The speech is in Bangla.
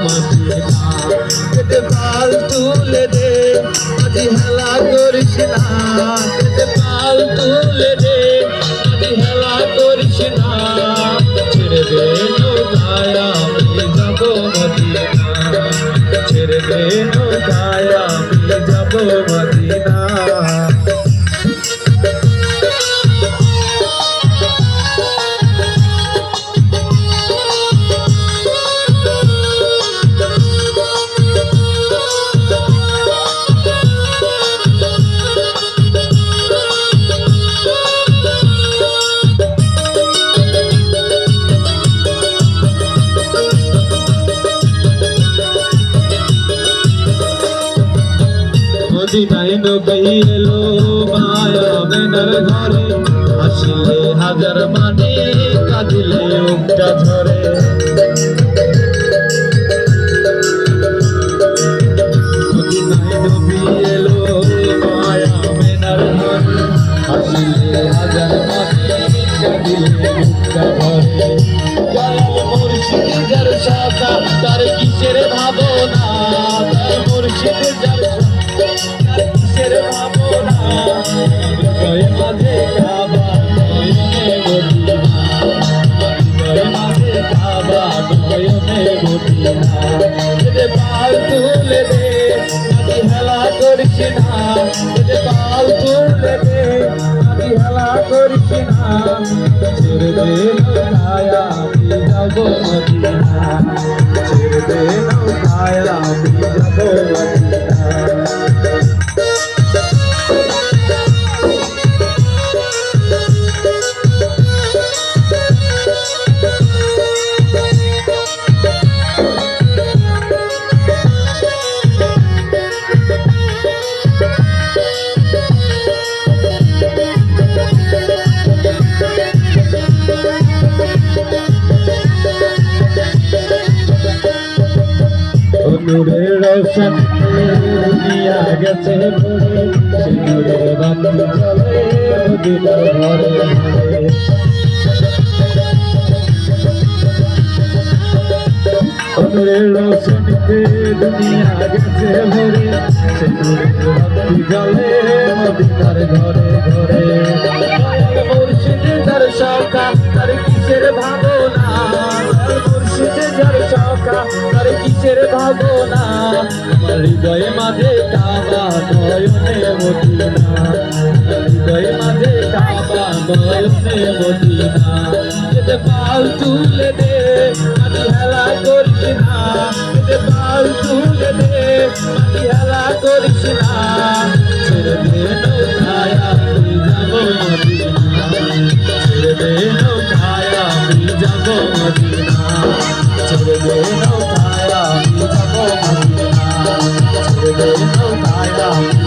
মদিনা পেটে পাল তুলে দে আজি হেলা করিস না পেটে পাল তুলে দে আজি হেলা করিস না ছেড়ে দে নৌকায় আমি যাব মদিনা ছেড়ে দে নৌকায় আমি যাব মদিনা মদিনায় নবী এলো মায়া মেনার ঘরে আসিলে হাজার মানে কাঁদিলে উকটা ঝরে মদিনায় নবী এলো মায়া মেনার ঘরে আসিলে হাজার মানে কাঁদিলে উকটা ঝরে দয়াল মুর্শিদ যার শাখা তার কিসের ভাবনা দয়াল মুর্শিদ যার কিসের ভাবনা হৃদয় মাঝে কাবা নয়নে মদিনা হৃদয় মাঝে কাবা নয়নে মদিনা পেটে পাল তুলে দে আজি হেলা করিস না পেটে পাল তুলে দে আজি হেলা করিস না ছেড়ে দে নৌকায় আমি যাব মদিনা ছেড়ে দে নৌকায় আমি যাব মদিনা নূরের রোশন দুনিয়া গেছে ভরে সে নূরের বাতি জ্বলে মদিনার ঘরে ঘরে নূরের রোশন দুনিয়া গেছে ভরে সে নূরের বাতি জ্বলে মদিনার ঘরে ঘরে মুর্শিদ যার শাখা তার কিসের ভাবনা মুর্শিদ যার শাখা তার কিসের ভাবনা আমার হৃদয়ে মাঝে কাবা নয়নে মদিনা হৃদয়ে মাঝে কাবা নয়নে মদিনা পেটে পাল তুলে দে আজি হেলা করিস না পেটে পাল তুলে দে আজি হেলা করিস না ছেড়ে দে নৌকায় আমি যাব মদিনা ছেড়ে দে নৌকায় আমি যাব মদিনা ছেড়ে দে নৌকায় আমি যাব মদিনা ছেড়ে দে নৌকায়